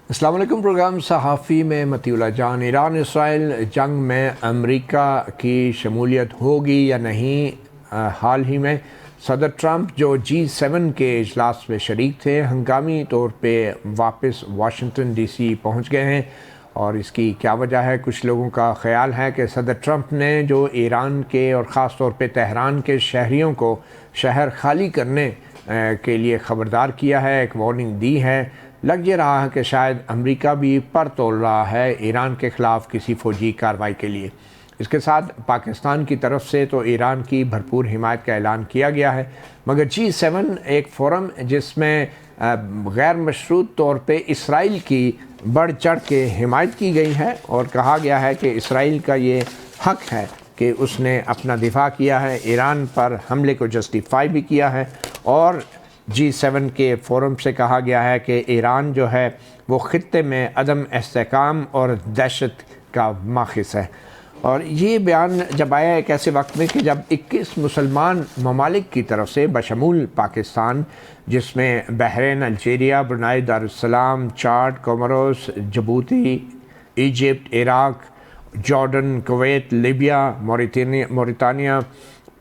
السلام علیکم۔ پروگرام صحافی میں مطیع اللہ جان۔ ایران اسرائیل جنگ میں امریکہ کی شمولیت ہوگی یا نہیں؟ حال ہی میں صدر ٹرمپ جو G7 کے اجلاس میں شریک تھے، ہنگامی طور پہ واپس واشنگٹن ڈی سی پہنچ گئے ہیں، اور اس کی کیا وجہ ہے؟ کچھ لوگوں کا خیال ہے کہ صدر ٹرمپ نے جو ایران کے اور خاص طور پہ تہران کے شہریوں کو شہر خالی کرنے کے لیے خبردار کیا ہے، ایک وارننگ دی ہے۔ لگ یہ رہا ہے کہ شاید امریکہ بھی پر تول رہا ہے ایران کے خلاف کسی فوجی کارروائی کے لیے۔ اس کے ساتھ پاکستان کی طرف سے تو ایران کی بھرپور حمایت کا اعلان کیا گیا ہے، مگر G7 ایک فورم جس میں غیر مشروط طور پہ اسرائیل کی بڑھ چڑھ کے حمایت کی گئی ہے، اور کہا گیا ہے کہ اسرائیل کا یہ حق ہے کہ اس نے اپنا دفاع کیا ہے، ایران پر حملے کو جسٹیفائی بھی کیا ہے، اور G7 کے فورم سے کہا گیا ہے کہ ایران جو ہے وہ خطے میں عدم استحکام اور دہشت کا ماخذ ہے۔ اور یہ بیان جب آیا ایک ایسے وقت میں کہ جب 21 مسلمان ممالک کی طرف سے بشمول پاکستان، جس میں Bahrain, Algeria, Brunei Darussalam, Chad, Comoros, Djibouti, Egypt, Iraq, Jordan, Kuwait, Libya, Mauritania,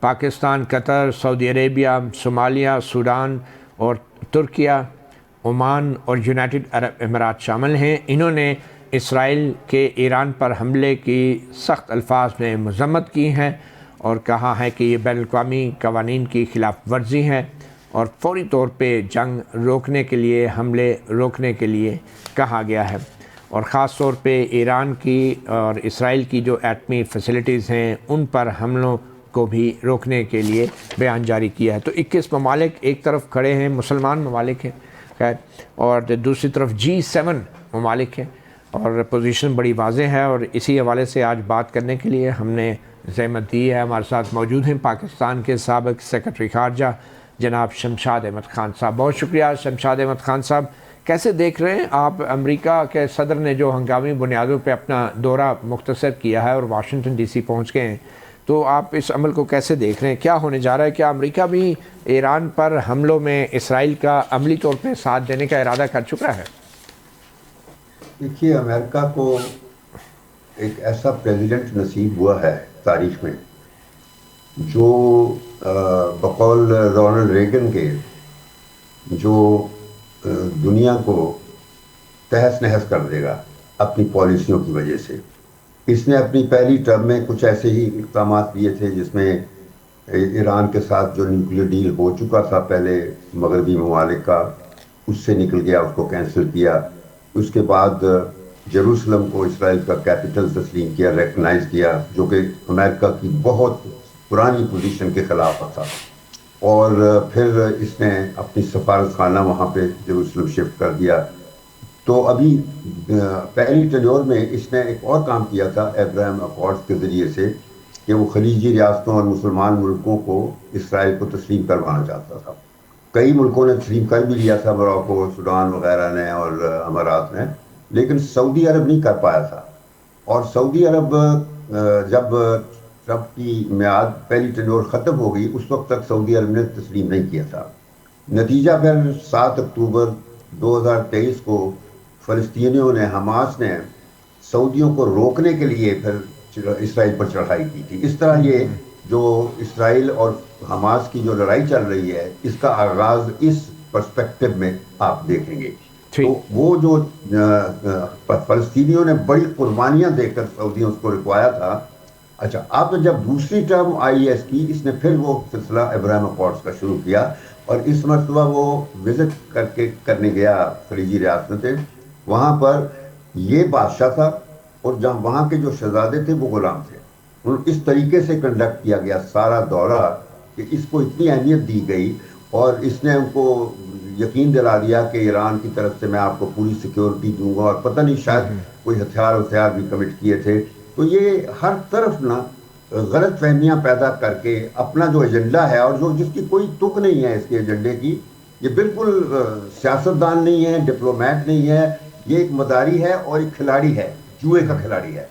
Pakistan, Qatar, Saudi Arabia, Somalia, Sudan اور ترکیہ، عمان اور یونائٹڈ عرب امارات شامل ہیں، انہوں نے اسرائیل کے ایران پر حملے کی سخت الفاظ میں مذمت کی ہے، اور کہا ہے کہ یہ بین الاقوامی قوانین کی خلاف ورزی ہے، اور فوری طور پہ جنگ روکنے کے لیے، حملے روکنے کے لیے کہا گیا ہے، اور خاص طور پہ ایران کی اور اسرائیل کی جو ایٹمی فیسلٹیز ہیں ان پر حملوں کو بھی روکنے کے لیے بیان جاری کیا ہے۔ تو 21 ممالک ایک طرف کھڑے ہیں، مسلمان ممالک ہیں خیر، اور دوسری طرف G7 ممالک ہیں، اور پوزیشن بڑی واضح ہے، اور اسی حوالے سے آج بات کرنے کے لیے ہم نے زحمت دی ہے۔ ہمارے ساتھ موجود ہیں پاکستان کے سابق سیکرٹری خارجہ جناب شمشاد احمد خان صاحب۔ بہت شکریہ شمشاد احمد خان صاحب۔ کیسے دیکھ رہے ہیں آپ امریکہ کے صدر نے جو ہنگامی بنیادوں پہ اپنا دورہ مختصر کیا ہے اور واشنگٹن ڈی سی پہنچ گئے ہیں، تو آپ اس عمل کو کیسے دیکھ رہے ہیں؟ کیا ہونے جا رہا ہے؟ کیا امریکہ بھی ایران پر حملوں میں اسرائیل کا عملی طور پہ ساتھ دینے کا ارادہ کر چکا ہے؟ دیکھیے، امریکہ کو ایک ایسا پریزیڈنٹ نصیب ہوا ہے تاریخ میں جو بقول رونلڈ ریگن کے جو دنیا کو تہس نہس کر دے گا اپنی پالیسیوں کی وجہ سے۔ اس نے اپنی پہلی ٹرم میں کچھ ایسے ہی اقدامات لیے تھے جس میں ایران کے ساتھ جو نیوکلیر ڈیل ہو چکا تھا پہلے مغربی ممالک کا، اس سے نکل گیا، اس کو کینسل کیا۔ اس کے بعد جیروسلم کو اسرائیل کا کیپٹل تسلیم کیا، ریکگنائز کیا، جو کہ امریکہ کی بہت پرانی پوزیشن کے خلاف تھا، اور پھر اس نے اپنی سفارت خانہ وہاں پہ جیروسلم شفٹ کر دیا۔ تو ابھی پہلی ٹینیور میں اس نے ایک اور کام کیا تھا ابراہیم اکارڈز کے ذریعے سے، کہ وہ خلیجی ریاستوں اور مسلمان ملکوں کو اسرائیل کو تسلیم کروانا چاہتا تھا۔ کئی ملکوں نے تسلیم کر بھی لیا تھا، موروکو، سوڈان وغیرہ نے اور امارات نے، لیکن سعودی عرب نہیں کر پایا تھا۔ اور سعودی عرب جب ٹرمپ کی میعاد پہلی ٹینیور ختم ہو گئی، اس وقت تک سعودی عرب نے تسلیم نہیں کیا تھا۔ نتیجہ پھر 7 اکتوبر 2023 کو فلسطینیوں نے، حماس نے سعودیوں کو روکنے کے لیے پھر اسرائیل پر چڑھائی کی تھی۔ اس طرح یہ جو اسرائیل اور حماس کی جو لڑائی چل رہی ہے، اس کا آغاز اس پرسپیکٹو میں آپ دیکھیں گے۔ تو وہ جو فلسطینیوں نے بڑی قربانیاں دے کر سعودیوں کو رکوایا تھا۔ اچھا، اب جب دوسری ٹرم آئی ہے اس کی، اس نے پھر وہ سلسلہ ابراہیم اکارڈز کا شروع کیا، اور اس مرتبہ وہ وزٹ کرنے گیا خلیجی ریاستوں سے۔ وہاں پر یہ بادشاہ تھا، اور جہاں وہاں کے جو شہزادے تھے وہ غلام تھے۔ اس طریقے سے کنڈکٹ کیا گیا سارا دورہ کہ اس کو اتنی اہمیت دی گئی، اور اس نے ان کو یقین دلا دیا کہ ایران کی طرف سے میں آپ کو پوری سیکیورٹی دوں گا، اور پتہ نہیں شاید کوئی ہتھیار بھی کمٹ کیے تھے۔ تو یہ ہر طرف نا غلط فہمیاں پیدا کر کے اپنا جو ایجنڈا ہے، اور جس کی کوئی تک نہیں ہے اس کے ایجنڈے کی، یہ بالکل سیاستدان نہیں ہے، ڈپلومیٹ نہیں ہے، یہ ایک مداری ہے اور ایک کھلاڑی ہے، جوئے کا کھلاڑی ہے،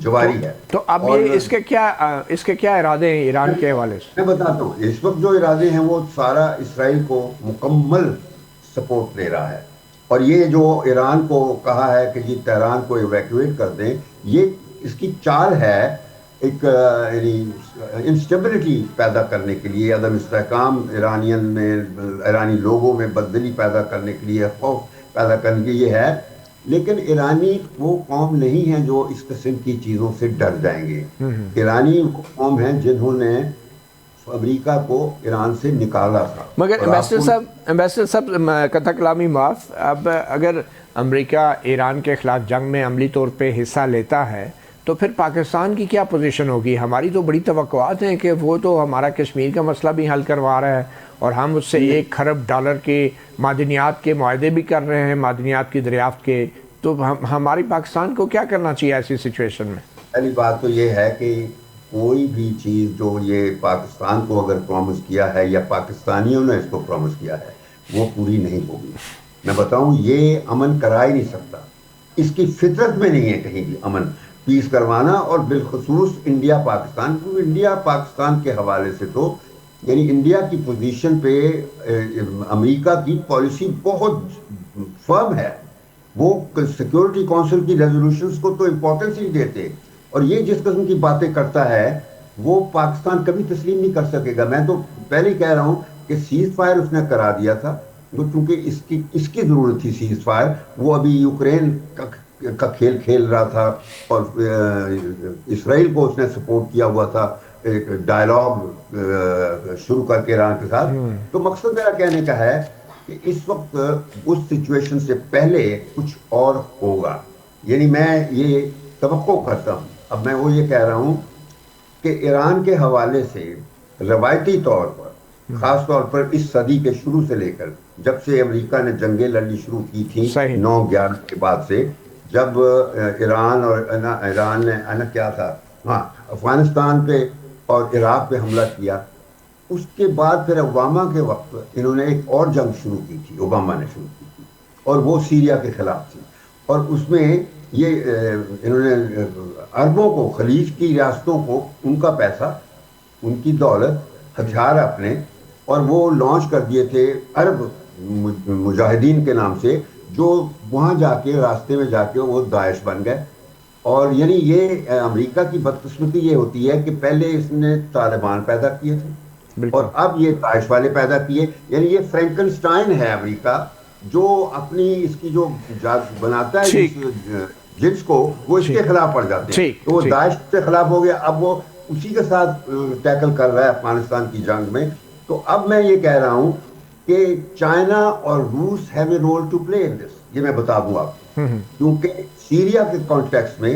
جواری ہے۔ تو اب یہ اس کے کیا ارادے ہیں ایران کے حوالے سے؟ میں بتاتا ہوں، اس وقت جو ارادے ہیں وہ سارا اسرائیل کو مکمل سپورٹ دے رہا ہے، اور یہ جو ایران کو کہا ہے کہ جی تہران کو ایویکویٹ کر دیں، یہ اس کی چال ہے ایک یعنی انسٹیبلٹی پیدا کرنے کے لیے، عدم استحکام ایرانی لوگوں میں بددلی پیدا کرنے کے لیے، خوف پیدا کرنے کے لیے ہے. لیکن ایرانی وہ قوم نہیں ہے جو اس قسم کی چیزوں سے ڈر جائیں گے. ایرانی وہ قوم ہیں جنہوں نے امریکہ کو ایران سے نکالا تھا. مگر امبیسڈر صاحب قطع کلامی معاف، اب اگر امریکہ ایران کے خلاف جنگ میں عملی طور پہ حصہ لیتا ہے تو پھر پاکستان کی کیا پوزیشن ہوگی؟ ہماری تو بڑی توقعات ہیں کہ وہ تو ہمارا کشمیر کا مسئلہ بھی حل کروا رہا ہے اور ہم اس سے $1 کھرب کے معدنیات کے معاہدے بھی کر رہے ہیں، معدنیات کی دریافت کے. تو ہماری پاکستان کو کیا کرنا چاہیے ایسی سچویشن میں؟ پہلی بات تو یہ ہے کہ کوئی بھی چیز جو یہ پاکستان کو اگر پرومس کیا ہے یا پاکستانیوں نے اس کو پرومس کیا ہے وہ پوری نہیں ہوگی. میں بتاؤں یہ امن کرا ہی نہیں سکتا، اس کی فطرت میں نہیں ہے کہیں بھی امن پیس کروانا. اور بالخصوص انڈیا پاکستان، کیونکہ انڈیا پاکستان کے حوالے سے تو یعنی انڈیا کی پوزیشن پہ امریکہ کی پالیسی بہت فرم ہے. وہ سیکیورٹی کونسل کی ریزولوشنز کو تو امپورٹنس ہی دیتے، اور یہ جس قسم کی باتیں کرتا ہے وہ پاکستان کبھی تسلیم نہیں کر سکے گا. میں تو پہلے ہی کہہ رہا ہوں کہ سیز فائر اس نے کرا دیا تھا کیونکہ اس کی ضرورت تھی سیز فائر. وہ ابھی یوکرین کا کھیل کھیل رہا تھا اور اسرائیل کو اس نے سپورٹ کیا ہوا تھا ایک ڈائلاگ شروع کر کے ایران کے ساتھ. تو مقصد میرا کہنے کا ہے کہ اس وقت اس سچویشن سے پہلے کچھ اور ہوگا، یعنی میں یہ توقع کرتا ہوں. اب میں وہ یہ کہہ رہا ہوں کہ ایران کے حوالے سے روایتی طور پر، خاص طور پر اس صدی کے شروع سے لے کر جب سے امریکہ نے جنگیں لڑنی شروع کی تھی 9/11 کے بعد سے، جب ایران نے کیا تھا افغانستان پہ اور عراق پہ حملہ کیا، اس کے بعد پھر اوباما کے وقت انہوں نے ایک اور جنگ شروع کی تھی، اوباما نے شروع کی تھی، اور وہ سیریا کے خلاف تھی. اور اس میں یہ انہوں نے عربوں کو، خلیج کی ریاستوں کو ان کا پیسہ، ان کی دولت، ہتھیار اپنے، اور وہ لانچ کر دیے تھے عرب مجاہدین کے نام سے، جو وہاں جا کے راستے میں جا کے وہ داعش بن گئے. اور یعنی یہ امریکہ کی بدقسمتی یہ ہوتی ہے کہ پہلے اس نے طالبان پیدا کیے تھے اور اب یہ داعش والے پیدا کیے. یعنی یہ فرینکنسٹائن ہے امریکہ، جو اپنی اس کی جو بناتا ہے جنس کو، وہ اس کے خلاف پڑ جاتے ہیں. تو وہ داعش کے خلاف ہو گیا، اب وہ اسی کے ساتھ ٹیکل کر رہا ہے افغانستان کی جنگ میں. تو اب میں یہ کہہ رہا ہوں کہ چائنا اور روس have a role to play in this. یہ میں بتا دوں آپ کو، کیونکہ سیریا کے کانٹیکس میں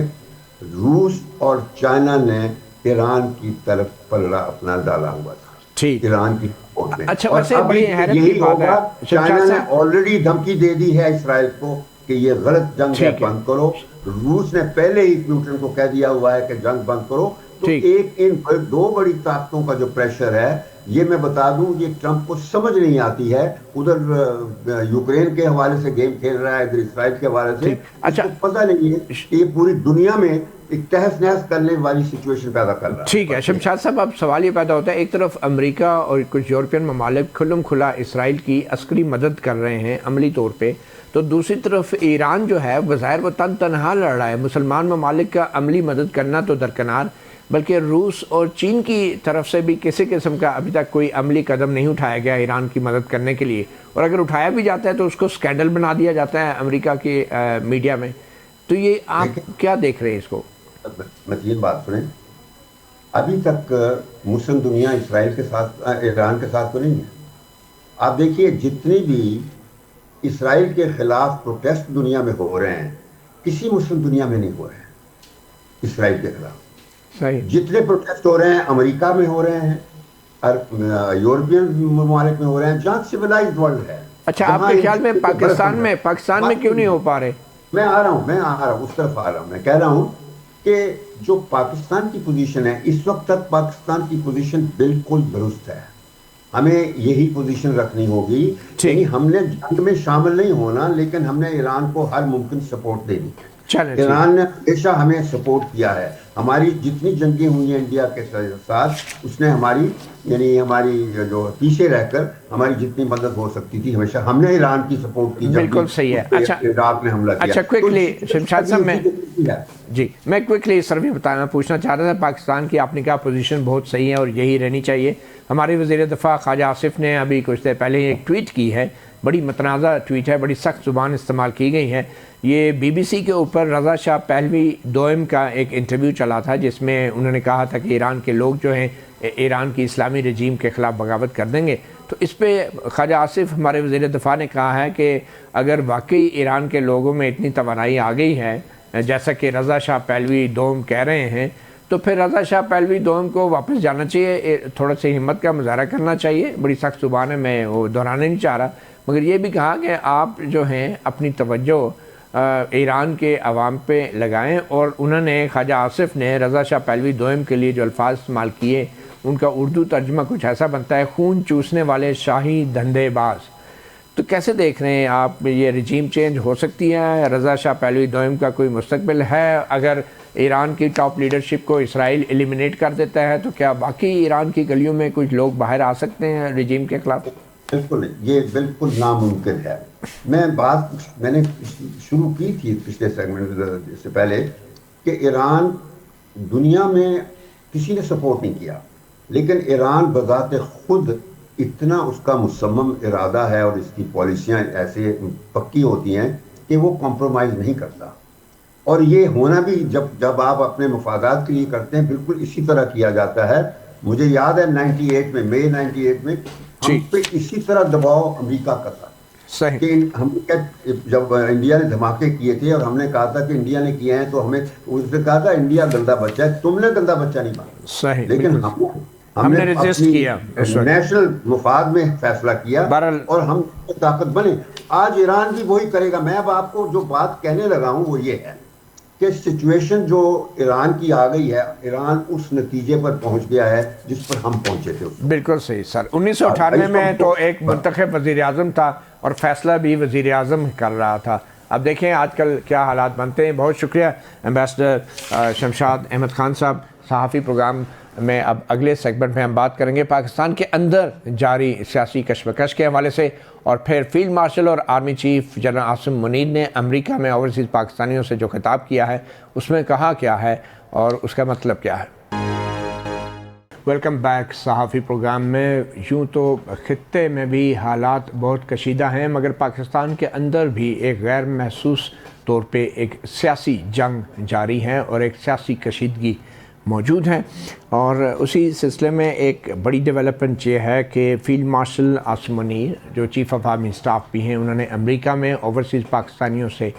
روس اور چائنا نے ایران کی طرف پلڑا اپنا ڈالا ہوا تھا، ایران کی سپورٹ میں. اچھا، اور اب یہی ہوگا. چائنا نے آلریڈی دھمکی دے دی ہے اسرائیل کو کہ یہ غلط جنگ ہے، بند کرو. روس نے پہلے ہی پوٹن کو کہہ دیا ہوا ہے کہ جنگ بند کرو. تو ایک ان دو بڑی طاقتوں کا جو پریشر ہے، یہ میں بتا دوں یہ ٹرمپ کو سمجھ نہیں آتی ہے. ادھر یوکرین کے حوالے سے گیم کھیل رہا ہے، ادھر اسرائیل کے حوالے سے. اس کو پتہ نہیں ہے کہ یہ پوری دنیا میں ایک تہس نہس کرنے والی سچویشن پیدا کر رہا ہے. ٹھیک ہے شمشاد صاحب، اب سوال یہ پیدا ہوتا ہے، ایک طرف امریکہ اور کچھ یورپین ممالک کھلم کھلا اسرائیل کی عسکری مدد کر رہے ہیں عملی طور پہ، تو دوسری طرف ایران جو ہے بظاہر وہ تنہا لڑ رہا ہے. مسلمان ممالک کا عملی مدد کرنا تو درکنار، بلکہ روس اور چین کی طرف سے بھی کسی قسم کا ابھی تک کوئی عملی قدم نہیں اٹھایا گیا ایران کی مدد کرنے کے لیے. اور اگر اٹھایا بھی جاتا ہے تو اس کو سکینڈل بنا دیا جاتا ہے امریکہ کے میڈیا میں. تو یہ آپ کیا دیکھ رہے ہیں اس کو؟ مزید بات سنیں، ابھی تک مسلم دنیا اسرائیل کے ساتھ، ایران کے ساتھ تو نہیں ہے. آپ دیکھیے جتنی بھی اسرائیل کے خلاف پروٹیسٹ دنیا میں ہو رہے ہیں، کسی مسلم دنیا میں نہیں ہو رہے ہیں اسرائیل کے خلاف. جتنے پروٹیسٹ ہو رہے ہیں امریکہ میں ہو رہے ہیں، یورپین ممالک میں ہو رہے ہیں، جہاں سویلائزڈ ورلڈ ہے. اچھا، آپ کے خیال میں پاکستان میں کیوں نہیں ہو پا رہے؟ میں آ رہا ہوں اس طرف آ رہا ہوں. میں کہہ رہا ہوں کہ جو پاکستان کی پوزیشن ہے اس وقت تک، پاکستان کی پوزیشن بالکل درست ہے. ہمیں یہی پوزیشن رکھنی ہوگی. یعنی ہم نے جنگ میں شامل نہیں ہونا، لیکن ہم نے ایران کو ہر ممکن سپورٹ دینی ہے. چلیں ایران نے ہمیشہ ہمیں سپورٹ کیا ہے. ہماری جتنی جنگیں ہوئی ہیں انڈیا کے ساتھ اس نے ہماری یعنی ہماری جو پیچھے رہ کر ہماری جتنی مدد ہو سکتی تھی ہمیشہ ہم نے ایران کی سپورٹ کی. جب بالکل صحیح ہے. اچھا عراق نے حملہ کیا. اچھا کوئکلی شمشاد صاحب جی میں کوئکلی سر بھی پوچھنا چاہ رہا تھا. پاکستان کی آپ نے کہا پوزیشن بہت صحیح ہے اور یہی رہنی چاہیے. ہمارے وزیر دفاع خواجہ آصف نے ابھی کچھ دیر پہلے ایک ٹویٹ کی ہے, بڑی متنازع ٹویٹ ہے, بڑی سخت زبان استعمال کی گئی ہے. یہ بی بی سی کے اوپر رضا شاہ پہلوی دوئم کا ایک انٹرویو چلا تھا جس میں انہوں نے کہا تھا کہ ایران کے لوگ جو ہیں ایران کی اسلامی رجیم کے خلاف بغاوت کر دیں گے. تو اس پہ خواجہ آصف ہمارے وزیر دفاع نے کہا ہے کہ اگر واقعی ایران کے لوگوں میں اتنی توانائی آ گئی ہے جیسا کہ رضا شاہ پہلوی دوم کہہ رہے ہیں تو پھر رضا شاہ پہلوی دوم کو واپس جانا چاہیے, تھوڑا سی ہمت کا مظاہرہ کرنا چاہیے. بڑی سخت زبان ہے, میں وہ دہرانے نہیں چاہ رہا, مگر یہ بھی کہا کہ آپ جو ہیں اپنی توجہ ایران کے عوام پہ لگائیں. اور انہوں نے خواجہ آصف نے رضا شاہ پہلوی دوئم کے لیے جو الفاظ استعمال کیے ان کا اردو ترجمہ کچھ ایسا بنتا ہے, خون چوسنے والے شاہی دھندے باز. تو کیسے دیکھ رہے ہیں آپ, یہ رجیم چینج ہو سکتی ہے؟ رضا شاہ پہلوی دوئم کا کوئی مستقبل ہے؟ اگر ایران کی ٹاپ لیڈرشپ کو اسرائیل ایلیمنیٹ کر دیتا ہے تو کیا باقی ایران کی گلیوں میں کچھ لوگ باہر آ سکتے ہیں رجیم کے خلاف؟ بالکل نہیں, یہ بالکل ناممکن ہے. میں نے شروع کی تھی پچھلے سیگمنٹ سے پہلے کہ ایران دنیا میں کسی نے سپورٹ نہیں کیا, لیکن ایران بذات خود اتنا اس کا مصمم ارادہ ہے اور اس کی پالیسیاں ایسے پکی ہوتی ہیں کہ وہ کمپرومائز نہیں کرتا. اور یہ ہونا بھی جب آپ اپنے مفادات کے لیے کرتے ہیں بالکل اسی طرح کیا جاتا ہے. مجھے یاد ہے 98 میں مئی 98 میں ہم پہ اسی طرح دباؤ امریکہ کا تھا کہ ہم جب انڈیا نے دھماکے کیے تھے اور ہم نے کہا تھا کہ انڈیا نے کیے ہیں تو ہمیں اس نے کہا تھا انڈیا گندا بچہ ہے, تم نے گندا بچہ نہیں مانا. لیکن ہم نے ریزسٹ کیا, نیشنل مفاد میں فیصلہ کیا اور ہم طاقت بنے. آج ایران بھی وہی کرے گا. میں اب آپ کو جو بات کہنے لگا ہوں وہ یہ ہے کہ سچویشن جو ایران کی آ گئی ہے, ایران اس نتیجے پر پہنچ گیا ہے جس پر ہم پہنچے تھے. بالکل صحیح سر. 1998 میں تو ایک منتخب وزیر اعظم تھا اور فیصلہ بھی وزیر اعظم کر رہا تھا. اب دیکھیں آج کل کیا حالات بنتے ہیں. بہت شکریہ ایمبیسڈر شمشاد احمد خان صاحب. صحافی پروگرام میں اب اگلے سیگمنٹ میں ہم بات کریں گے پاکستان کے اندر جاری سیاسی کشمکش کے حوالے سے, اور پھر فیلڈ مارشل اور army chief general Asim Munir نے امریکہ میں اوورسیز پاکستانیوں سے جو خطاب کیا ہے اس میں کہا کیا ہے اور اس کا مطلب کیا ہے. ویلکم بیک صحافی پروگرام میں. یوں تو خطے میں بھی حالات بہت کشیدہ ہیں مگر پاکستان کے اندر بھی ایک غیر محسوس طور پہ ایک سیاسی جنگ جاری ہے اور ایک سیاسی کشیدگی موجود ہے. اور اسی سلسلے میں ایک بڑی ڈیولپمنٹ یہ ہے کہ فیلڈ مارشل عاصم منیر جو چیف آف آرمی اسٹاف بھی ہیں انہوں نے امریکہ میں اوورسیز پاکستانیوں سے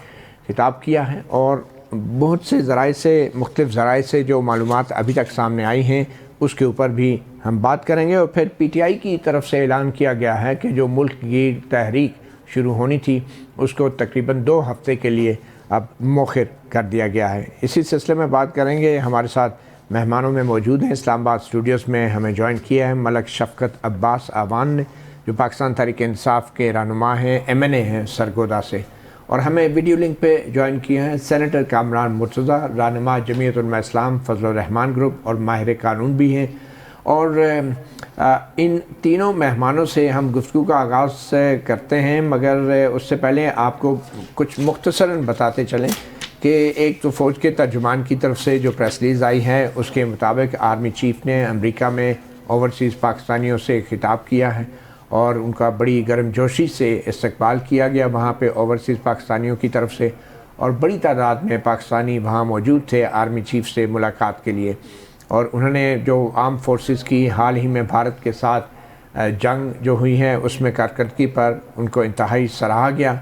خطاب کیا ہے اور بہت سے ذرائع سے مختلف ذرائع سے جو معلومات ابھی تک سامنے آئی ہیں اس کے اوپر بھی ہم بات کریں گے. اور پھر پی ٹی آئی کی طرف سے اعلان کیا گیا ہے کہ جو ملک گیر تحریک شروع ہونی تھی اس کو تقریباً 2 ہفتے کے لیے اب مؤخر کر دیا گیا ہے. اسی سلسلے میں بات کریں گے. ہمارے ساتھ مہمانوں میں موجود ہیں اسلام آباد اسٹوڈیوز میں ہمیں جوائن کیا ہے ملک شفقت عباس آوان نے جو پاکستان تحریک انصاف کے رہنما ہیں, MNA ہیں سرگودا سے, اور ہمیں ویڈیو لنک پہ جوائن کیا ہیں سینیٹر کامران مرتضیٰ رہنما جمعیت علماء اسلام فضل الرحمان گروپ اور ماہر قانون بھی ہیں. اور ان تینوں مہمانوں سے ہم گفتگو کا آغاز کرتے ہیں مگر اس سے پہلے آپ کو کچھ مختصراً بتاتے چلیں کہ ایک تو فوج کے ترجمان کی طرف سے جو پریس ریلیز آئی ہے اس کے مطابق آرمی چیف نے امریکہ میں اوورسیز پاکستانیوں سے خطاب کیا ہے اور ان کا بڑی گرم جوشی سے استقبال کیا گیا وہاں پہ اوورسیز پاکستانیوں کی طرف سے, اور بڑی تعداد میں پاکستانی وہاں موجود تھے آرمی چیف سے ملاقات کے لیے. اور انہوں نے جو آرم فورسز کی حال ہی میں بھارت کے ساتھ جنگ جو ہوئی ہے اس میں کارکردگی پر ان کو انتہائی سراہا گیا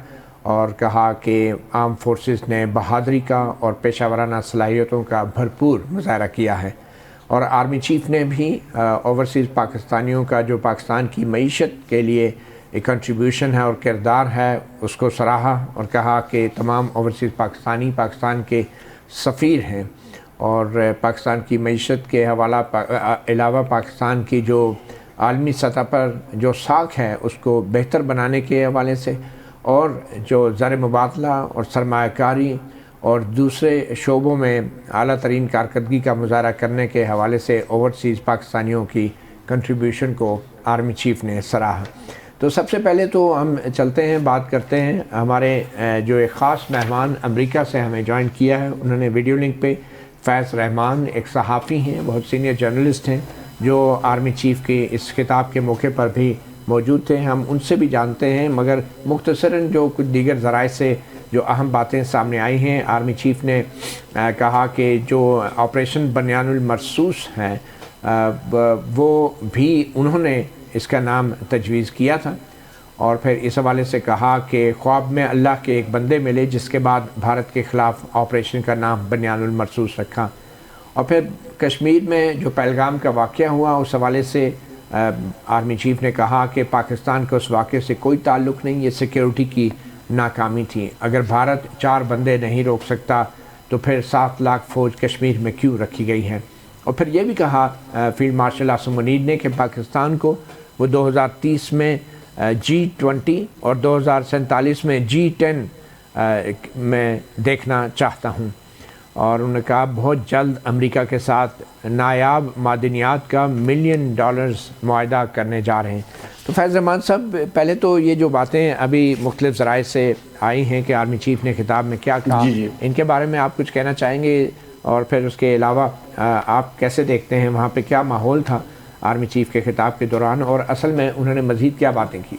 اور کہا کہ آرم فورسز نے بہادری کا اور پیشہ ورانہ صلاحیتوں کا بھرپور مظاہرہ کیا ہے. اور آرمی چیف نے بھی اوورسیز پاکستانیوں کا جو پاکستان کی معیشت کے لیے ایک کنٹریبیوشن ہے اور کردار ہے اس کو سراہا اور کہا کہ تمام اوورسیز پاکستانی پاکستان کے سفیر ہیں اور پاکستان کی معیشت کے حوالہ علاوہ پاکستان کی جو عالمی سطح پر جو ساکھ ہے اس کو بہتر بنانے کے حوالے سے اور جو زر مبادلہ اور سرمایہ کاری اور دوسرے شعبوں میں اعلیٰ ترین کارکردگی کا مظاہرہ کرنے کے حوالے سے اوورسیز پاکستانیوں کی کنٹریبیوشن کو آرمی چیف نے سراہا۔ تو سب سے پہلے تو ہم چلتے ہیں، بات کرتے ہیں ہمارے جو ایک خاص مہمان امریکہ سے ہمیں جوائن کیا ہے، انہوں نے ویڈیو لنک پہ فیض رحمان ایک صحافی ہیں، بہت سینئر جرنلسٹ ہیں، جو آرمی چیف کے اس خطاب کے موقع پر بھی موجود تھے۔ ہم ان سے بھی جانتے ہیں، مگر مختصراً جو کچھ دیگر ذرائع سے جو اہم باتیں سامنے آئی ہیں۔ آرمی چیف نے کہا کہ جو آپریشن بنیان المرصوص ہیں وہ بھی انہوں نے اس کا نام تجویز کیا تھا، اور پھر اس حوالے سے کہا کہ خواب میں اللہ کے ایک بندے ملے جس کے بعد بھارت کے خلاف آپریشن کا نام بنیان المرصوص رکھا۔ اور پھر کشمیر میں جو پہلگام کا واقعہ ہوا اس حوالے سے آرمی چیف نے کہا کہ پاکستان کو اس واقعے سے کوئی تعلق نہیں، یہ سیکیورٹی کی ناکامی تھی۔ اگر بھارت 4 بندے نہیں روک سکتا تو پھر 7 لاکھ فوج کشمیر میں کیوں رکھی گئی ہے۔ اور پھر یہ بھی کہا فیلڈ مارشل عاصم منیر نے کہ پاکستان کو وہ 2030 میں G20 اور 2047 میں G10 میں دیکھنا چاہتا ہوں، اور انہوں نے کہا بہت جلد امریکہ کے ساتھ نایاب معدنیات کا $1 ملین معاہدہ کرنے جا رہے ہیں۔ تو فیض رحمان صاحب، پہلے تو یہ جو باتیں ابھی مختلف ذرائع سے آئی ہیں کہ آرمی چیف نے خطاب میں کیا کہا، ان کے بارے میں آپ کچھ کہنا چاہیں گے؟ اور پھر اس کے علاوہ آپ کیسے دیکھتے ہیں وہاں پہ کیا ماحول تھا آرمی چیف کے خطاب کے دوران، اور اصل میں انہوں نے مزید کیا باتیں کی؟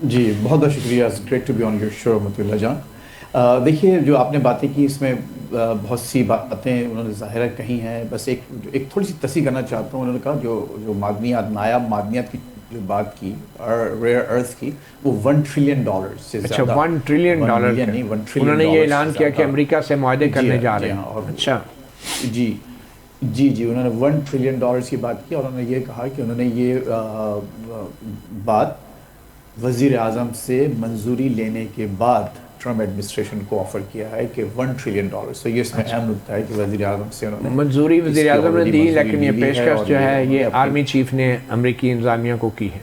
جی بہت بہت شکریہ، great to be on your show Matiullah جان۔ دیکھیے جو آپ نے باتیں کی اس میں بہت سی باتیں انہوں نے ظاہرہ کہی ہیں، بس ایک تھوڑی سی تصحیح کرنا چاہتا ہوں۔ انہوں نے کہا جو معدنیات، نایاب معدنیات کی جو بات کی، ریئر ارتھ کی، وہ $1 ٹریلین سے زیادہ۔ اچھا، $1 ٹریلین انہوں نے یہ اعلان کیا کہ امریکہ سے معاہدے کرنے جا رہے ہیں۔ اچھا جی انہوں نے $1 ٹریلین کی بات کی، اور انہوں نے یہ کہا کہ انہوں نے یہ بات وزیر اعظم سے منظوری لینے کے بعد ٹرمپ ایڈمنسٹریشن کو آفر کیا ہے کہ $1 ٹریلین۔ تو یہ اس میں اہم نکتہ ہے کہ وزیر اعظم سے انہوں نے منظوری وزیر اعظم نے دی، لیکن یہ پیشکش جو ہے یہ آرمی چیف نے امریکی انتظامیہ کو کی ہے۔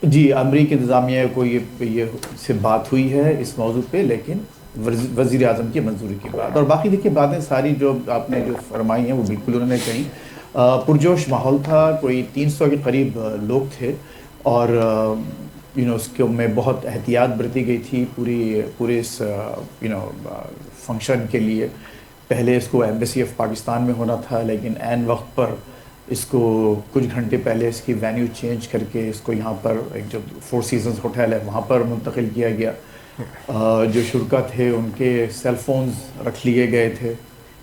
جی امریکی انتظامیہ کو یہ سے بات ہوئی ہے اس موضوع پہ، لیکن وزیر اعظم کی منظوری کے بعد۔ اور باقی دیکھیے باتیں ساری جو آپ نے جو فرمائی ہیں وہ بالکل انہوں نے کہیں۔ پرجوش ماحول تھا، کوئی 300 کے قریب لوگ تھے، اور اس کے میں بہت احتیاط برتی گئی تھی پورے اس فنکشن کے لیے۔ پہلے اس کو ایمبیسی آف پاکستان میں ہونا تھا، لیکن عین وقت پر اس کو کچھ گھنٹے پہلے اس کی وینیو چینج کر کے اس کو یہاں پر ایک جو 4 سیزنز ہوٹل ہے وہاں پر منتقل کیا گیا۔ جو شرکا تھے ان کے سیل فونز رکھ لیے گئے تھے،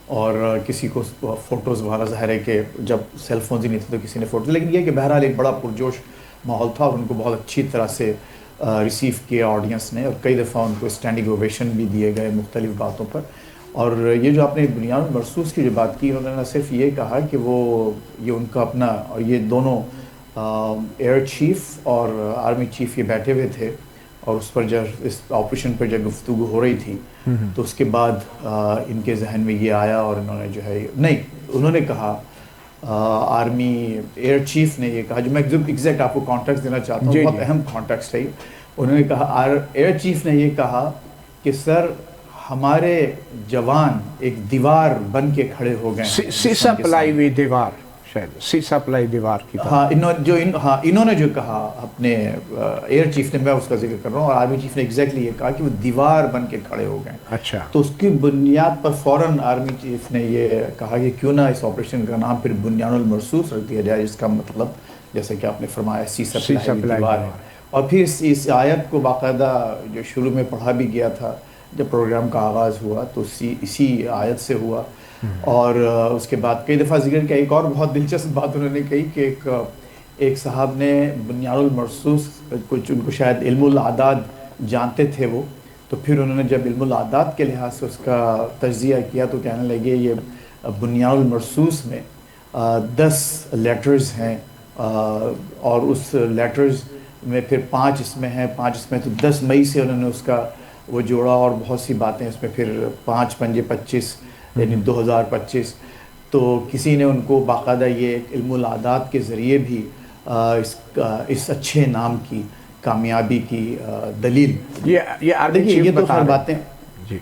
اور کسی کو فوٹوز وغیرہ، ظاہر ہے کہ جب سیل فونز ہی نہیں تھے تو کسی نے فوٹوز، لیکن یہ کہ بہرحال ایک بڑا پرجوش ماحول تھا، اور ان کو بہت اچھی طرح سے ریسیو کیا آڈینس نے، اور کئی دفعہ ان کو اسٹینڈنگ اوویشن بھی دیے گئے مختلف باتوں پر۔ اور یہ جو آپ نے بنیان المرصوص کی جو بات کی، انہوں نے نہ صرف یہ کہا کہ یہ ان کا اپنا، اور یہ دونوں ایئر چیف اور آرمی چیف یہ بیٹھے ہوئے تھے، اور اس پر جب اس آپریشن پر جب گفتگو ہو رہی تھی تو اس کے بعد ان کے ذہن میں یہ آیا، اور انہوں نے جو ہے انہوں نے کہا، آرمی ایئر چیف نے یہ کہا، جو میں ایگزیکٹ آپ کو کانٹیکسٹ دینا چاہتا ہوں، بہت اہم کانٹیکسٹ ہے۔ انہوں نے کہا، ایئر چیف نے یہ کہا کہ سر ہمارے جوان ایک دیوار بن کے کھڑے ہو گئے ہیں، سیسا پلائی ہوئی دیوار، شاید سیسا پلائی دیوار کی۔ ہاں انہوں نے جو کہا اپنے ایئر چیف نے، میں اس کا ذکر کر رہا ہوں، اور آرمی چیف نے ایگزیکٹلی یہ کہا کہ وہ دیوار بن کے کھڑے ہو گئے۔ اچھا، تو اس کی بنیاد پر فوراً آرمی چیف نے یہ کہا کہ کیوں نہ اس آپریشن کا نام پھر بنیان المرصوص رکھ دیا جائے، جس کا مطلب جیسے کہ آپ نے فرمایا سیسا پلائی دیوار ہے۔ اور پھر اس آیت کو باقاعدہ جو شروع میں پڑھا بھی گیا تھا جب پروگرام کا آغاز ہوا، تو اسی آیت سے ہوا۔ اور اس کے بعد کئی دفعہ ذکر کیا، ایک اور بہت دلچسپ بات انہوں نے کہی کہ ایک صاحب نے بنیان المرصوص، کچھ ان کو شاید علم الاعداد جانتے تھے وہ، تو پھر انہوں نے جب علم الاعداد کے لحاظ سے اس کا تجزیہ کیا تو کہنے لگے یہ بنیان المرصوص میں 10 لیٹرز ہیں، اور اس لیٹرز میں پھر 5 اس میں ہیں، 5 اس میں، تو 10 مئی سے انہوں نے اس کا وہ جوڑا، اور بہت سی باتیں اس میں پھر 5 پنجے 25 یعنی 2025۔ تو کسی نے ان کو باقاعدہ یہ علم الاعداد کے ذریعے بھی اس اچھے نام کی کامیابی کی دلیل. یہ آرمی دیکھیے چیف یہ تو بتا خیر رہے ہیں. باتیں جی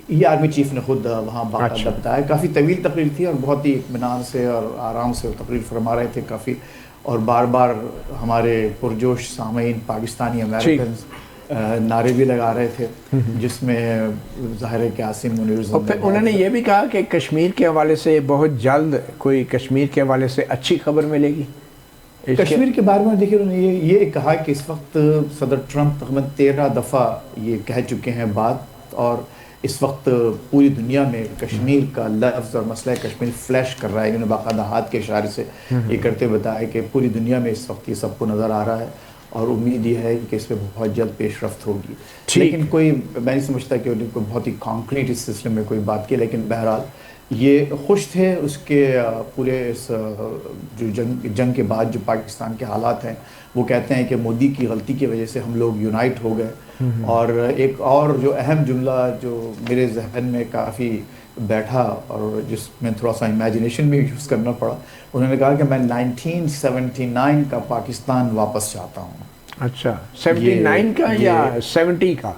یہ آرمی چیف نے خود وہاں باقاعدہ اچھا. بتایا. کافی طویل تقریر تھی اور بہت ہی اطمینان سے اور آرام سے تقریر فرما رہے تھے کافی, اور بار بار ہمارے پرجوش سامعین پاکستانی امریکنز نعرے بھی لگا رہے تھے, جس میں ظاہر ہے کہ عاصم منیر اور پھر انہوں نے یہ بھی کہا کہ کشمیر کے حوالے سے بہت جلد کوئی کشمیر کے حوالے سے اچھی خبر ملے گی. کشمیر کے بارے میں دیکھیے انہوں نے یہ کہا کہ اس وقت صدر ٹرمپ تقریباً 13 دفعہ یہ کہہ چکے ہیں بات, اور اس وقت پوری دنیا میں کشمیر کا لفظ اور مسئلہ کشمیر فلیش کر رہا ہے. انہوں نے باقاعدہ ہاتھ کے اشارے سے یہ کرتے بتایا کہ پوری دنیا میں اس وقت یہ سب کو نظر آ رہا ہے, اور امید یہ ہے کہ اس پہ بہت جلد پیش رفت ہوگی. لیکن کوئی میں نہیں سمجھتا کہ انہوں نے کوئی بہت ہی کانکریٹ اس سلسلے میں کوئی بات کی, لیکن بہرحال یہ خوش تھے اس کے پورے اس جو جنگ کے بعد جو پاکستان کے حالات ہیں. وہ کہتے ہیں کہ مودی کی غلطی کی وجہ سے ہم لوگ یونائٹ ہو گئے. اور ایک اور جو اہم جملہ جو میرے ذہن میں کافی بیٹھا اور جس میں تھوڑا سا امیجنیشن بھی یوز کرنا پڑا, انہوں نے کہا کہ میں 1979 کا پاکستان واپس چاہتا ہوں. اچھا 79 کا یا 70 کا؟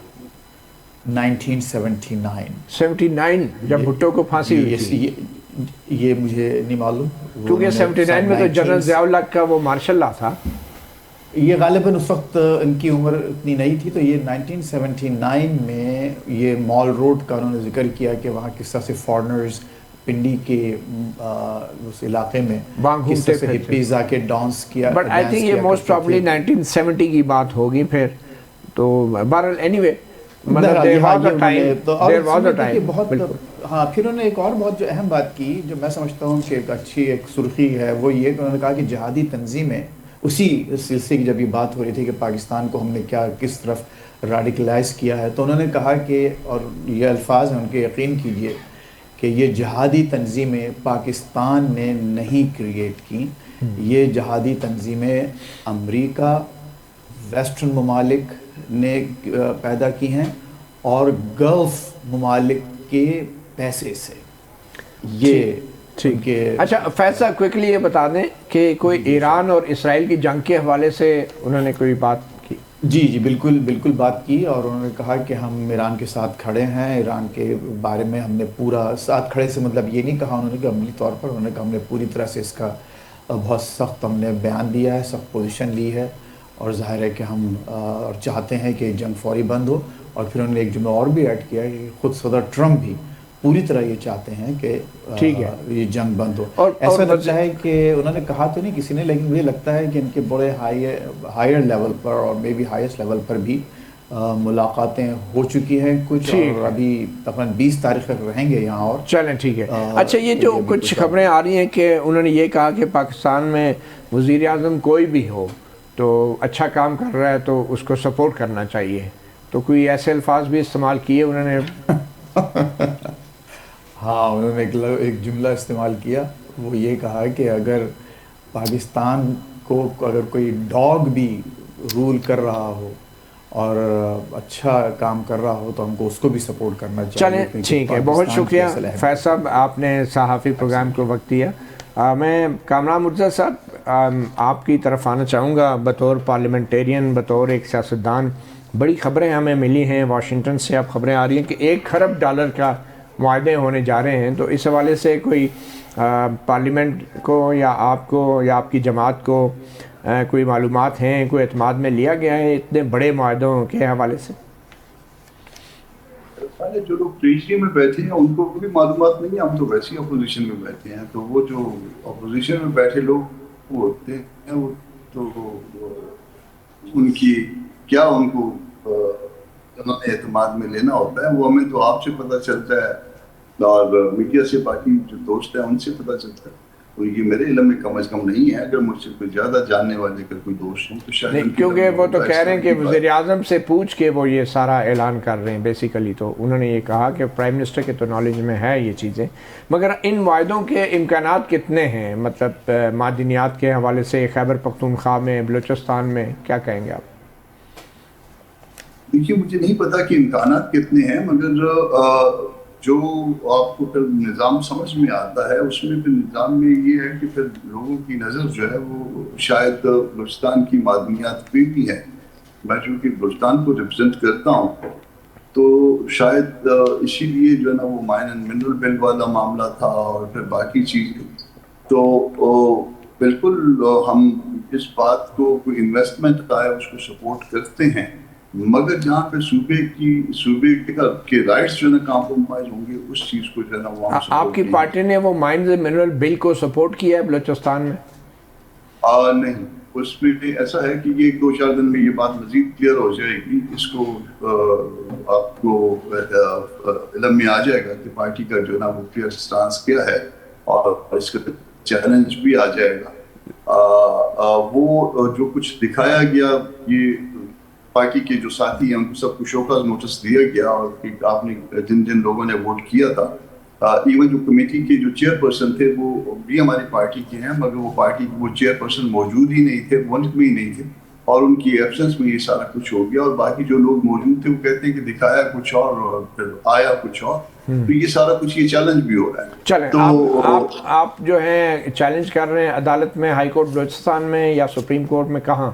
1979 79 جب بھٹو کو پھانسی ہوئی تھی. یہ مجھے نہیں معلوم, کیونکہ 79 میں تو جنرل ضیاء الحق کا وہ مارشل لا تھا. یہ غالباً اس وقت ان کی عمر اتنی نہیں تھی. تو یہ 1979 میں یہ مال روڈ کا انہوں نے ذکر کیا کہ وہاں کس طرح سے فارنرز پنڈی کے اس علاقے میں کس طرح سے ہپیز آ کے ڈانس کیا. بٹ آئی تھنک یہ موسٹ پرابلی 1970 کی بات ہوگی پھر. تو بہرحال اینی وے ہاں. پھر انہوں نے ایک اور بہت جو اہم بات کی جو میں سمجھتا ہوں کہ ایک اچھی ایک سرخی ہے, وہ یہ کہ انہوں نے کہا کہ جہادی تنظیمیں, اسی سلسلے کی جب یہ بات ہو رہی تھی کہ پاکستان کو ہم نے کیا کس طرف ریڈیکلائز کیا ہے, تو انہوں نے کہا کہ, اور یہ الفاظ ہیں ان کے, یقین کیجئے کہ یہ جہادی تنظیمیں پاکستان نے نہیں کریٹ کی. یہ جہادی تنظیمیں امریکہ, ویسٹرن ممالک نے پیدا کی ہیں, اور گلف ممالک کے پیسے سے. یہ ٹھیک. اچھا فیصلہ کوئکلی یہ بتا دیں کہ کوئی ایران اور اسرائیل کی جنگ کے حوالے سے انہوں نے کوئی بات کی؟ جی بالکل بات کی, اور انہوں نے کہا کہ ہم ایران کے ساتھ کھڑے ہیں. ایران کے بارے میں ہم نے پورا ساتھ کھڑے سے مطلب یہ نہیں کہا انہوں نے کہ عملی طور پر, انہوں نے کہا ہم نے پوری طرح سے اس کا بہت سخت ہم نے بیان دیا ہے, سخت پوزیشن لی ہے, اور ظاہر ہے کہ ہم اور چاہتے ہیں کہ جنگ فوری بند ہو. اور پھر انہوں نے ایک جملہ اور بھی ایڈ کیا کہ خود صدر ٹرمپ بھی پوری طرح یہ چاہتے ہیں کہ یہ جنگ بند ہو. ایسا لگتا ہے کہ انہوں نے کہا تو نہیں کسی نے, لیکن مجھے لگتا ہے کہ ان کے بڑے ہائر لیول پر اور مے بی ہائیسٹ لیول پر بھی ملاقاتیں ہو چکی ہیں کچھ, اور ابھی تقریباً 20 تاریخ تک رہیں گے یہاں. اور چلیں ٹھیک ہے. اچھا یہ جو کچھ خبریں آ رہی ہیں کہ انہوں نے یہ کہا کہ پاکستان میں وزیر اعظم کوئی بھی ہو تو اچھا کام کر رہا ہے تو اس کو سپورٹ کرنا چاہیے, تو کوئی ایسے الفاظ بھی استعمال کیے انہوں نے؟ ہاں انہوں نے ایک جملہ استعمال کیا, وہ یہ کہا کہ اگر پاکستان کو اگر کوئی ڈاگ بھی رول کر رہا ہو اور اچھا کام کر رہا ہو تو ہم کو اس کو بھی سپورٹ کرنا چاہیے. چلیں ٹھیک ہے, بہت شکریہ فیض صاحب, آپ نے صحافی پروگرام کو وقت دیا. میں کامران مرزا صاحب آپ کی طرف آنا چاہوں گا بطور پارلیمنٹیرین, بطور ایک سیاستدان. بڑی خبریں ہمیں ملی ہیں واشنگٹن سے, اب خبریں آ رہی ہیں کہ $1 کھرب کا معاہدے ہونے جا رہے ہیں. تو اس حوالے سے کوئی پارلیمنٹ کو یا آپ کو یا آپ کی جماعت کو کوئی معلومات ہیں, کوئی اعتماد میں لیا گیا ہے اتنے بڑے معاہدوں کے حوالے سے؟ جو لوگ ٹریجری میں بیٹھے ہیں ان کو بھی معلومات نہیں ہے, ہم تو ویسی اپوزیشن میں بیٹھے ہیں. تو وہ جو اپوزیشن میں بیٹھے لوگ وہ ہوتے ہیں, وہ تو ان کی کیا ان کو اعتماد میں لینا ہوتا ہے وہ ہمیں تو آپ سے پتہ چلتا ہے اور میڈیا سے باقی جو دوست ہیں ان سے پتہ چلتا ہے. تو یہ میرے علم میں کم از کم نہیں ہے. اگر مجھ سے کوئی زیادہ جاننے والے اگر کوئی دوست ہوں تو شاید نہیں, کیونکہ وہ تو کہہ رہے ہیں کہ وزیر اعظم سے پوچھ کے وہ یہ سارا اعلان کر رہے ہیں بیسیکلی. تو انہوں نے یہ کہا کہ پرائم منسٹر کے تو نالج میں ہے یہ چیزیں, مگر ان معاہدوں کے امکانات کتنے ہیں؟ مطلب معدنیات کے حوالے سے خیبر پختونخوا میں, بلوچستان میں, کیا کہیں گے آپ؟ دیکھیے مجھے نہیں پتا کہ امکانات کتنے ہیں, مگر جو آپ کو پھر نظام سمجھ میں آتا ہے اس میں پھر نظام میں یہ ہے کہ پھر لوگوں کی نظر جو ہے وہ شاید بلوچستان کی معدنیات پہ بھی ہے. میں چونکہ بلوچستان کو ریپرزینٹ کرتا ہوں تو شاید اسی لیے جو ہے نا وہ مائن اینڈ منرل بل والا معاملہ تھا اور پھر باقی چیزیں، تو بالکل ہم اس بات کو کوئی انویسٹمنٹ کا ہے اس کو سپورٹ کرتے ہیں، مگر جہاں پہ صوبے کے رائٹس جو ہے نا کمپرومائز ہوں گے اس چیز کو جو ہے نا وہ ہم آپ کی پارٹی نے وہ مائنز اینڈ منرل بل کو سپورٹ کیا ہے بلوچستان میں؟ نہیں، اس میں ایسا ہے کہ یہ 2-4 دن میں یہ بات مزید کلیئر ہو جائے گی، اس کو آپ کو علم میں آ جائے گا کہ پارٹی کا جو ہے نا وہ کلیئر سٹانس کیا ہے اور اس کا چیلنج بھی آ جائے گا۔ وہ جو کچھ دکھایا گیا، یہ پارٹی کے جو ساتھی ہیں ان کو سب کو شوکاز نوٹس دیا گیا، اور آپ نے جن لوگوں نے ووٹ کیا تھا، ایون جو کمیٹی کے جو چیئر پرسن تھے وہ بھی ہماری پارٹی کے ہیں، مگر وہ چیئر پرسن موجود ہی نہیں تھے، ملک میں ہی نہیں تھے، اور ان کی ایبسنس میں یہ سارا کچھ ہو گیا، اور باقی جو لوگ موجود تھے وہ کہتے ہیں کہ دکھایا کچھ اور پھر آیا کچھ اور، تو یہ سارا کچھ یہ چیلنج بھی ہو رہا ہے۔ چلیں تو آپ جو ہیں چیلنج کر رہے ہیں عدالت میں، ہائی کورٹ بلوچستان میں یا سپریم کورٹ میں، کہاں؟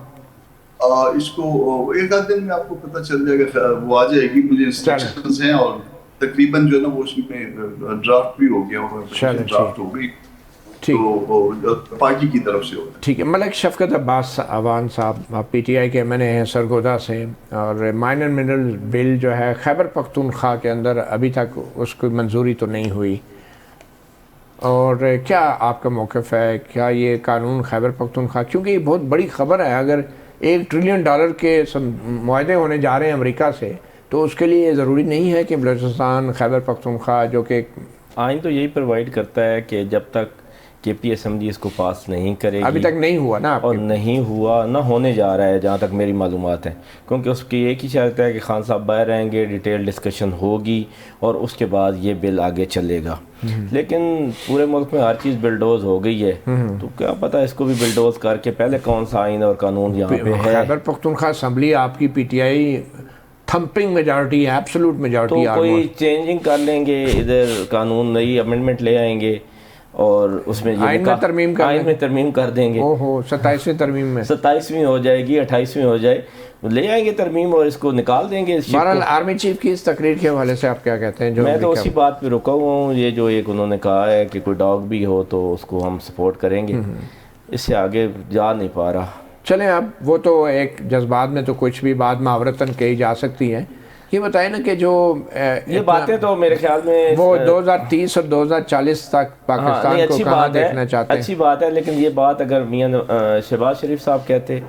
اس کو ایک آدھ دن میں آپ کو پتہ چل جائے گا، وہ آ جائے گی، مجھے انسٹرکشنز ہیں، اور تقریباً جو ہے نا وہ اس میں ڈرافٹ بھی ہو گیا ہوگا، ڈرافٹ ہو گئی تو پارٹی کی طرف سے ہوگا۔ ٹھیک ہے۔ ملک شفقت عباس عوان صاحب پی ٹی آئی کے میں نے ہیں سرگودا سے، اور مائن اینڈ منرل بل جو ہے خیبر پختونخوا کے اندر ابھی تک اس کو منظوری تو نہیں ہوئی، اور کیا آپ کا موقف ہے؟ کیا یہ قانون خیبر پختونخوا، کیونکہ یہ بہت بڑی خبر ہے، اگر $1 ٹریلین کے معاہدے ہونے جا رہے ہیں امریکہ سے، تو اس کے لیے یہ ضروری نہیں ہے کہ بلوچستان، خیبر پختونخوا، جو کہ آئین تو یہی پرووائڈ کرتا ہے کہ جب تک کے پی اسمبلی اس کو پاس نہیں کرے گی، ابھی تک نہیں ہوا نا، اور نہیں ہوا، نہ ہونے جا رہا ہے جہاں تک میری معلومات ہیں، کیونکہ اس کی ایک ہی شرط ہے کہ خان صاحب باہر رہیں گے، ڈیٹیل ڈسکشن ہوگی، اور اس کے بعد یہ بل آگے چلے گا۔ لیکن پورے ملک میں ہر چیز بلڈوز ہو گئی ہے، تو کیا پتہ اس کو بھی بلڈوز کر کے پہلے کون سا آئین اور قانون یہاں پہ ہے۔ خیبر پختونخوا اسمبلی آپ کی P T I thumping majority ہے، ایبسولوٹ میجارٹی، تو کوئی چینجنگ کر لیں گے، ادھر قانون نئی امینڈمنٹ لے آئیں گے، اور اس میں آئین میں ترمیم کر دیں گے، 27ویں ترمیم میں 27ویں ہو جائے گی، 28ویں ہو جائے، لے آئیں گے ترمیم اور اس کو نکال دیں گے۔ بہرحال آرمی چیف کی اس تقریر کے حوالے سے آپ کیا کہتے ہیں؟ جو میں تو اسی بات پہ رکا ہوا ہوں، یہ جو ایک انہوں نے کہا ہے کہ کوئی ڈاگ بھی ہو تو اس کو ہم سپورٹ کریں گے، اس سے آگے جا نہیں پا رہا۔ چلیں، اب وہ تو ایک جذبات میں تو کچھ بھی بات معاورتاً کہی جا سکتی ہے، یہ بتائیں نا کہ جو یہ باتیں تو میرے خیال میں وہ 2030 اور 2040 تک پاکستان کو کہاں دیکھنا چاہتے ہیں؟ اچھی بات ہے، لیکن یہ بات اگر میاں شہباز شریف صاحب کہتے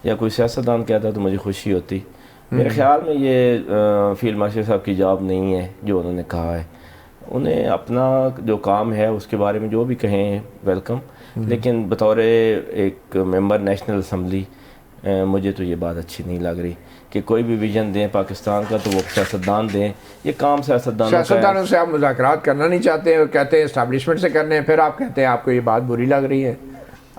یا کوئی سیاستدان کہتا تو مجھے خوشی ہوتی۔ میرے خیال میں یہ فیلڈ مارشل صاحب کی جاب نہیں ہے جو انہوں نے کہا ہے، انہیں اپنا جو کام ہے اس کے بارے میں جو بھی کہیں ویلکم، لیکن بطور ایک ممبر نیشنل اسمبلی مجھے تو یہ بات اچھی نہیں لگ رہی کہ کوئی بھی ویژن دیں پاکستان کا تو وہ سیاستدان دیں، یہ کام سیاستدانوں سے آپ مذاکرات کرنا نہیں چاہتے، اور کہتے ہیں اسٹیبلشمنٹ سے کرنے ہیں، پھر آپ کہتے ہیں آپ کو یہ بات بری لگ رہی ہے۔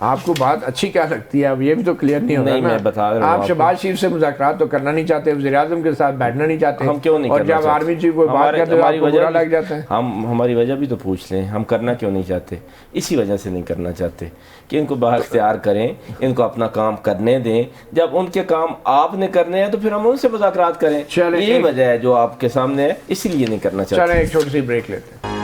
آپ کو بات اچھی کیا لگتی ہے؟ اب یہ بھی تو کلیئر نہیں ہوگا نا۔ میں بتا رہا ہوں آپ شہباز شریف سے مذاکرات تو کرنا نہیں چاہتے، وزیر اعظم کے ساتھ بیٹھنا نہیں چاہتے، ہم کیوں نہیں اور کرنا جب چاہتے؟ آرمی چیف کوئی بات کرتے ہیں آپ کو برا لگ جاتا ہے۔ ہماری وجہ بھی تو پوچھ لیں، ہم کرنا کیوں نہیں چاہتے؟ اسی وجہ سے نہیں کرنا چاہتے کہ ان کو بااختیار کریں، ان کو اپنا کام کرنے دیں، جب ان کے کام آپ نے کرنے ہیں تو پھر ہم ان سے مذاکرات کریں، یہی وجہ ہے جو آپ کے سامنے ہے، اسی لیے نہیں کرنا چاہتے۔ چلیں ایک چھوٹی سی بریک لیتے ہیں۔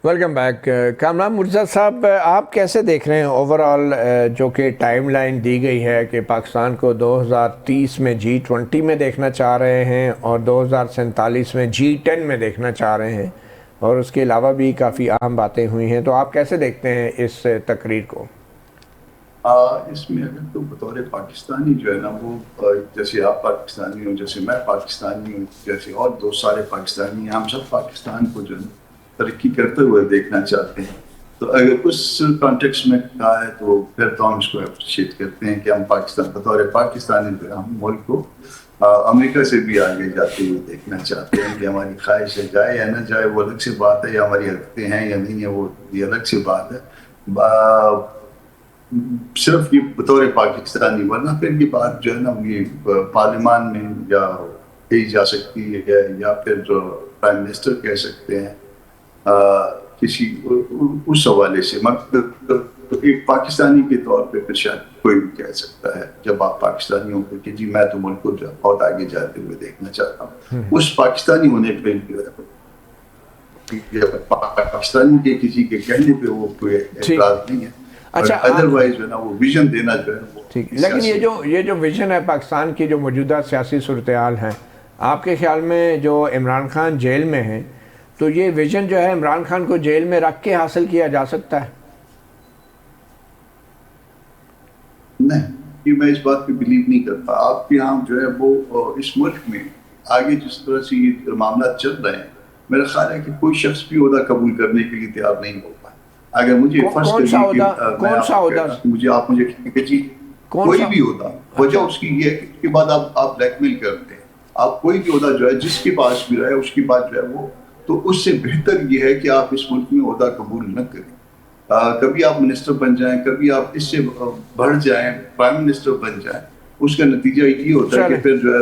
Welcome back. کامران مرزا صاحب، آپ کیسے دیکھ رہے ہیں اوورآل جو کہ ٹائم لائن دی گئی ہے کہ پاکستان کو 2030 میں G20 میں دیکھنا چاہ رہے ہیں اور 2047 میں G10 میں دیکھنا چاہ رہے ہیں، اور اس کے علاوہ بھی کافی اہم باتیں ہوئی ہیں، تو آپ کیسے دیکھتے ہیں اس تقریر کو؟ اس میں اگر تو بطور پاکستانی جو ہے نا وہ جیسے آپ پاکستانی ہوں، جیسے میں پاکستانی ہوں، جیسے اور دو سارے پاکستانی ہیں، ہم سب پاکستان کو جو ہے ترقی کرتے ہوئے دیکھنا چاہتے ہیں، تو اگر اس کانٹیکسٹ میں کہا ہے تو پھر تو ہم اس کو اپریشیٹ کرتے ہیں کہ ہم پاکستان بطور پاکستانی جو ہے ہم ملک کو امریکہ سے بھی آگے جاتے ہوئے دیکھنا چاہتے ہیں، کہ ہماری خواہش ہے جائے یا نہ جائے وہ الگ سی بات ہے، یا ہماری حرکتیں ہیں یا نہیں ہے وہ یہ الگ سی بات ہے، صرف یہ بطور پاکستانی، ورنہ پھر یہ بات جو ہے نا یہ پارلیمان میں یا کہی جا سکتی ہے، یا پھر جو پرائم منسٹر کہہ سکتے ہیں کسی اس حوالے سے، مگر تو ایک پاکستانی کے طور پہ پھر شاید کوئی بھی کہہ سکتا ہے جب آپ پاکستانی ہوں کہ جی میں تو ملک کو بہت آگے جاتے ہوئے دیکھنا چاہتا ہوں، اس پاکستانی ہونے پہ پاکستانی کے کسی کے کہنے پہ وہ کوئی اعتراض نہیں ہے. اچھا ادروائز جو ہے نا وہ ویژن دینا جو ہے وہ ٹھیک. لیکن یہ جو ویژن ہے پاکستان کی جو موجودہ سیاسی صورتحال ہے، آپ کے خیال میں جو عمران خان جیل میں ہیں تو یہ ویژن جو ہے عمران خان کو جیل میں رکھ کے حاصل کیا جا سکتا ہے؟ نہیں، یہ میں اس بات پہ بلیو نہیں کرتا. آپ کے یہاں جو ہے وہ اس ملک میں آگے جس طرح سے یہ معاملات چل رہے ہیں، میرا خیال ہے کہ کوئی شخص بھی عہدہ قبول کرنے کے لیے تیار نہیں ہوگا. اگر مجھے فرض کریے کہ مجھے آپ مجھے کہیں کہ جی کوئی بھی عہدہ، وجہ اس کی یہ ہے کہ اس کے بعد آپ بلیک میل کرتے ہیں. آپ کوئی بھی عہدہ جو ہے جس کے پاس بھی رہے اس کے بعد جو ہے وہ، تو اس سے بہتر یہ ہے کہ آپ اس ملک میں عہدہ قبول نہ کریں. کبھی آپ منسٹر بن جائیں، کبھی آپ اس سے بڑھ جائیں، پرائم منسٹر بن جائیں، اس کا نتیجہ یہ ہوتا ہے کہ پھر جو ہے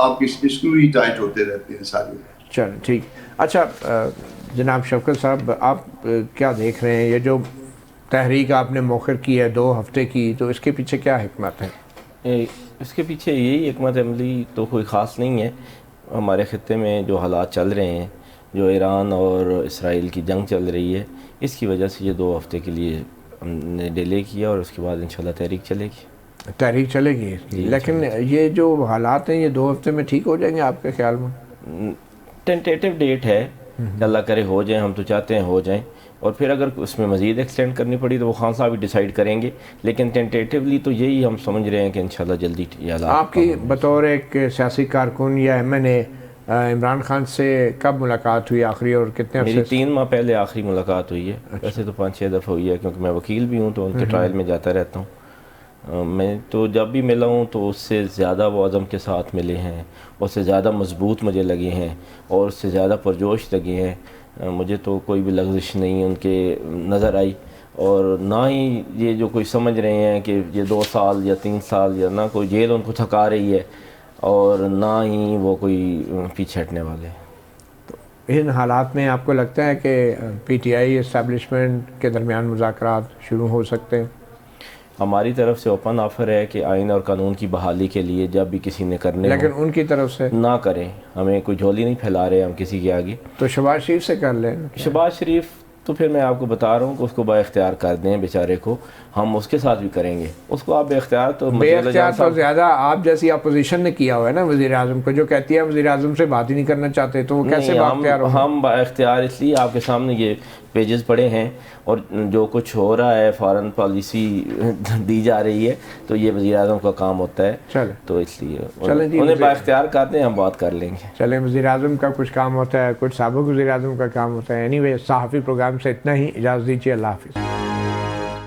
آپ کی اسکرو ہی ٹائٹ ہوتے رہتے ہیں سارے. چلیں ٹھیک. اچھا جناب شوکت صاحب، آپ کیا دیکھ رہے ہیں یہ جو تحریک آپ نے موخر کی ہے 2 ہفتے کی، تو اس کے پیچھے کیا حکمت ہے؟ اس کے پیچھے یہی حکمت عملی تو کوئی خاص نہیں ہے. ہمارے خطے میں جو حالات چل رہے ہیں، جو ایران اور اسرائیل کی جنگ چل رہی ہے، اس کی وجہ سے یہ 2 ہفتے کے لیے ہم نے ڈیلے کیا اور اس کے بعد انشاءاللہ تحریک چلے گی. تحریک چلے گی، لیکن یہ جو حالات ہیں یہ 2 ہفتے میں ٹھیک ہو جائیں گے آپ کے خیال میں؟ ٹینٹیٹیو ڈیٹ ہے، اللہ کرے ہو جائیں، ہم تو چاہتے ہیں ہو جائیں، اور پھر اگر اس میں مزید ایکسٹینڈ کرنی پڑی تو وہ خان صاحب ہی ڈیسائیڈ کریں گے. لیکن ٹینٹیٹیولی تو یہی ہم سمجھ رہے ہیں کہ انشاءاللہ جلدی یہ حالات. آپ کی بطور ایک سیاسی کارکن یا ایم این اے عمران خان سے کب ملاقات ہوئی آخری اور کتنے عرصے؟ میری 3 ماہ پہلے آخری ملاقات ہوئی ہے. ویسے تو 5-6 دفعہ ہوئی ہے کیونکہ میں وکیل بھی ہوں تو ان کے ٹرائل میں جاتا رہتا ہوں. میں تو جب بھی ملا ہوں تو اس سے زیادہ وہ عزم کے ساتھ ملے ہیں، اس سے زیادہ مضبوط مجھے لگے ہیں اور اس سے زیادہ پرجوش لگے ہیں. مجھے تو کوئی بھی لغزش نہیں ان کے نظر آئی، اور نہ ہی یہ جو کوئی سمجھ رہے ہیں کہ یہ 2 سال یا 3 سال یا نہ کوئی جیل ان کو تھکا رہی ہے، اور نہ ہی وہ کوئی پیچھے ہٹنے والے. تو ان حالات میں آپ کو لگتا ہے کہ پی ٹی آئی اسٹیبلشمنٹ کے درمیان مذاکرات شروع ہو سکتے ہیں؟ ہماری طرف سے اوپن آفر ہے کہ آئین اور قانون کی بحالی کے لیے جب بھی کسی نے کرنے ہوں، لیکن ان کی طرف سے نہ کریں. ہمیں کوئی جھولی نہیں پھیلا رہے ہم کسی کے آگے. تو شہباز شریف سے کر لیں. شہباز شریف تو پھر میں آپ کو بتا رہا ہوں کہ اس کو با اختیار کر دیں بیچارے کو، ہم اس کے ساتھ بھی کریں گے. اس کو آپ بے اختیار تو بے اختیار تو زیادہ آپ جیسی اپوزیشن نے کیا ہوا ہے نا وزیر اعظم کو، جو کہتی ہے وزیر اعظم سے بات ہی نہیں کرنا چاہتے، تو وہ کیسے با اختیار ہوں؟ ہم با اختیار اس لیے آپ کے سامنے یہ پیجز پڑے ہیں اور جو کچھ ہو رہا ہے، فارن پالیسی دی جا رہی ہے، تو یہ وزیر اعظم کا کام ہوتا ہے. چلیں تو اس لیے انہیں با اختیار کرتے ہیں، ہم بات کر لیں گے. چلیں، وزیر اعظم کا کچھ کام ہوتا ہے، کچھ سابق وزیر اعظم کا کام ہوتا ہے. اینی وے صحافی پروگرام سے اتنا ہی، اجازت دیجیے. اللہ حافظ.